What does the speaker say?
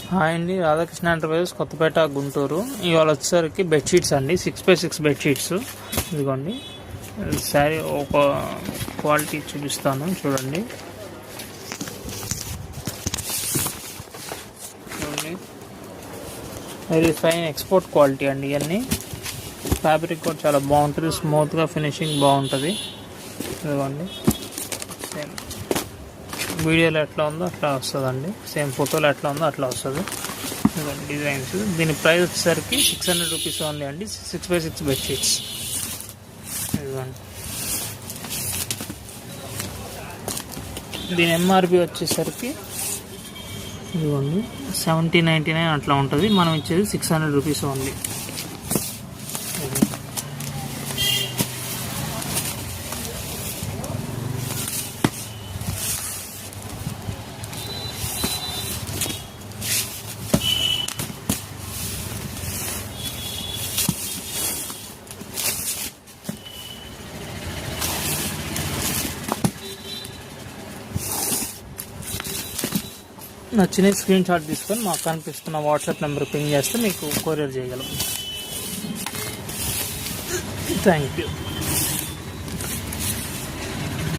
Hi అండి, Radhakrishna enterprises, Kothapeta, Guntur. ఇవాళ వచ్చేసరికి బెడ్షీట్స్ అండి, 6x6 బెడ్షీట్స్. ఇదిగోండి శారీ ఒక క్వాలిటీ చూపిస్తాను చూడండి. వెరీ ఫైన్ ఎక్స్పోర్ట్ క్వాలిటీ అండి. ఇవన్నీ ఫ్యాబ్రిక్ కూడా చాలా బాగుంటుంది, స్మూత్గా ఫినిషింగ్ బాగుంటుంది. ఇదిగోండి సేమ్ వీడియోలో ఎట్లా ఉందో అట్లా వస్తుందండి, సేమ్ ఫోటోలో ఎట్లా ఉందో అట్లా వస్తుంది. డిజైన్స్. దీని ప్రైస్ వచ్చేసరికి 600 రూపీస్ ఓన్లీ అండి. 6x6 bedsheets. ఇదిగోండి దీని ఎంఆర్పి వచ్చేసరికి ఇదిగోండి 7099 అట్లా ఉంటుంది. మనం ఇచ్చేది 600 రూపీస్ ఓన్లీ. నచ్చిన స్క్రీన్ షాట్ తీసుకొని మాకు కనిపిస్తున్న వాట్సాప్ నెంబర్ పింగ్ చేస్తే మీకు కొరియర్ చేయగలం. Thank you.